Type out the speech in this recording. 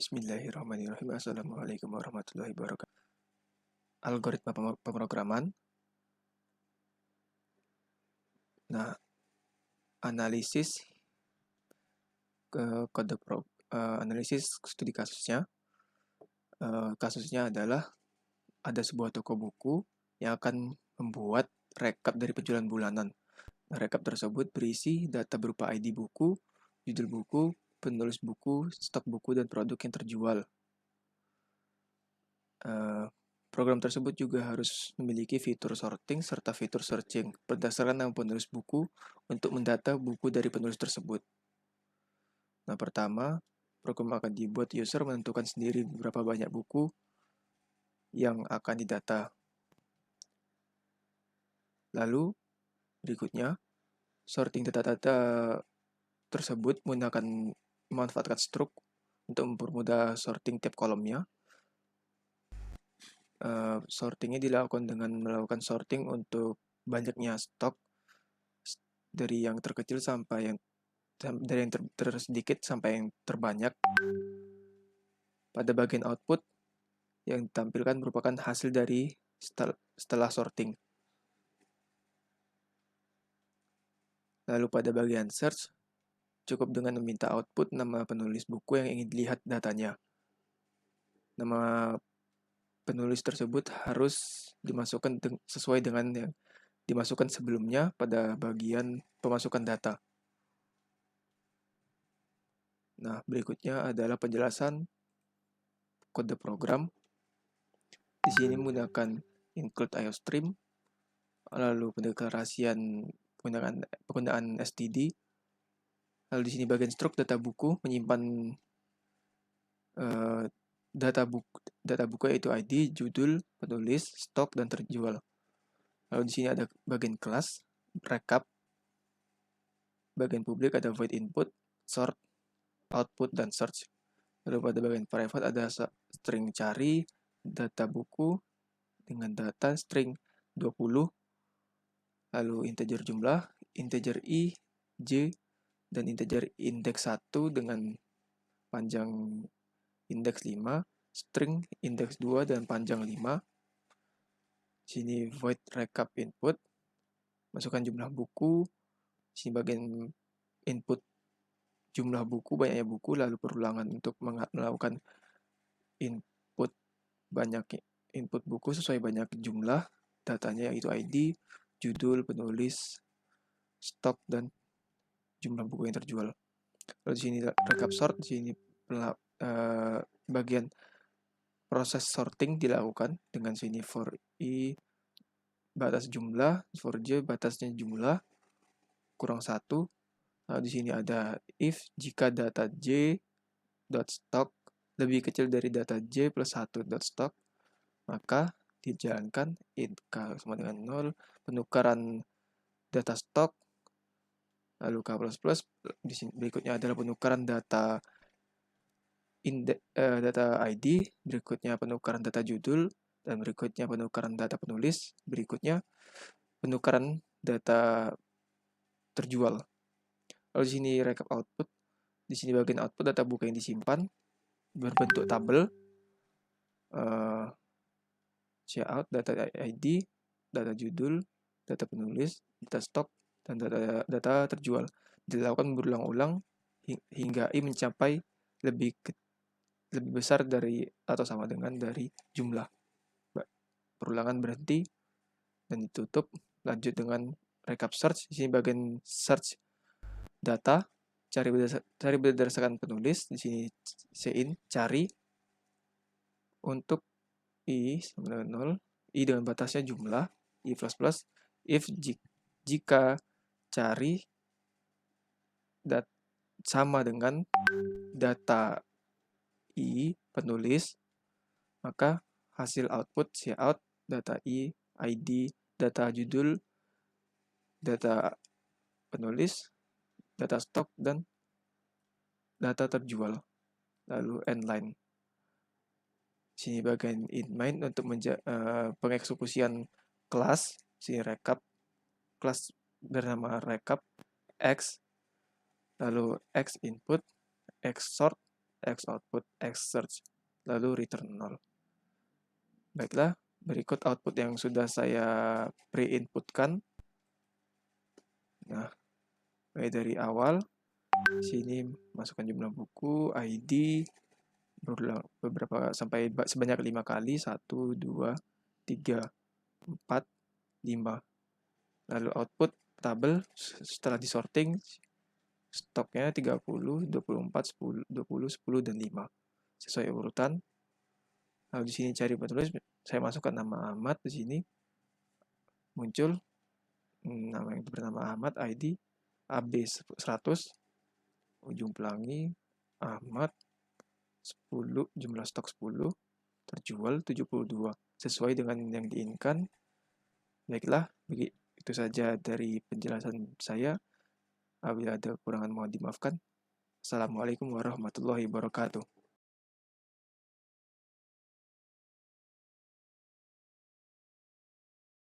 Bismillahirrahmanirrahim. Assalamualaikum warahmatullahi wabarakatuh. Algoritma pemrograman. Nah, analisis analisis studi kasusnya. Kasusnya adalah ada sebuah toko buku yang akan membuat rekap dari penjualan bulanan. Nah, rekap tersebut berisi data berupa ID buku, judul buku, penulis buku, stok buku, dan produk yang terjual. Program tersebut juga harus memiliki fitur sorting serta fitur searching berdasarkan nama penulis buku untuk mendata buku dari penulis tersebut. Nah, pertama, program akan dibuat user menentukan sendiri berapa banyak buku yang akan didata. Lalu, berikutnya, sorting data-data tersebut memanfaatkan struct untuk mempermudah sorting tiap kolomnya. Sortingnya dilakukan dengan melakukan sorting untuk banyaknya stok dari yang terkecil sampai yang tersedikit sampai yang terbanyak. Pada bagian output yang ditampilkan merupakan hasil dari setelah sorting. Lalu pada bagian search, cukup dengan meminta output nama penulis buku yang ingin dilihat datanya. Nama penulis tersebut harus dimasukkan sesuai dengan yang dimasukkan sebelumnya pada bagian pemasukan data. Nah, berikutnya adalah penjelasan kode program. Di sini menggunakan include IOStream, lalu pendeklarasian penggunaan std. Lalu di sini bagian struct data buku menyimpan data buku yaitu ID, judul, penulis, stok, dan terjual. Lalu di sini ada bagian kelas, rekap, bagian publik ada void input, sort, output, dan search. Lalu pada bagian private ada string cari, data buku dengan data string 20, lalu integer jumlah, integer i, j, dan integer indeks 1 dengan panjang indeks 5, string indeks 2 dan panjang 5. Sini void recap input, masukkan jumlah buku. Sini bagian input jumlah buku, banyaknya buku, lalu perulangan untuk melakukan input buku sesuai banyak jumlah datanya, yaitu ID, judul, penulis, stok, dan jumlah buku yang terjual. Lalu di sini recap sort, di sini bagian proses sorting dilakukan dengan sini for i batas jumlah, for j batasnya jumlah kurang 1. Nah, di sini ada if jika data j dot stock lebih kecil dari data j plus 1 dot stock, maka dijalankan int k sama dengan 0, penukaran data stock, lalu k plus plus. Di sini berikutnya adalah penukaran data data ID, berikutnya penukaran data judul, dan berikutnya penukaran data penulis, berikutnya penukaran data terjual. Lalu di sini recap output. Di sini bagian output data buku yang disimpan berbentuk tabel. Cout, data ID, data judul, data penulis, data stok, dan data terjual. Dilakukan berulang-ulang hingga i mencapai lebih besar dari atau sama dengan dari jumlah. Perulangan berhenti dan ditutup. Lanjut dengan recap search. Di sini bagian search data, cari berdasarkan penulis. Di sini cin cari untuk i sama dengan 0, i dengan batasnya jumlah, i plus plus. If jika cari sama dengan data i penulis, maka hasil output cout data i, ID, data judul, data penulis, data stok, dan data terjual. Lalu endline. Sini bagian inmain untuk pengeksekusian kelas. Sini recap, kelas bernama recap x, lalu x input, x sort, X output, X search, lalu return 0. Baiklah, berikut output yang sudah saya pre-inputkan. Nah, mulai dari awal, sini masukkan jumlah buku, ID, beberapa sampai sebanyak 5 kali, 1, 2, 3, 4, 5. Lalu output tabel setelah disorting, stoknya 30, 24, 10, 20, 10, dan 5. Sesuai urutan. Lalu di sini cari penulis, saya masukkan nama Ahmad di sini. Muncul nama yang bernama Ahmad, ID AB 100, ujung pelangi Ahmad 10, jumlah stok 10, terjual 72, sesuai dengan yang diinginkan. Baiklah, itu saja dari penjelasan saya. Apabila ada kekurangan mohon dimaafkan. Assalamualaikum warahmatullahi wabarakatuh.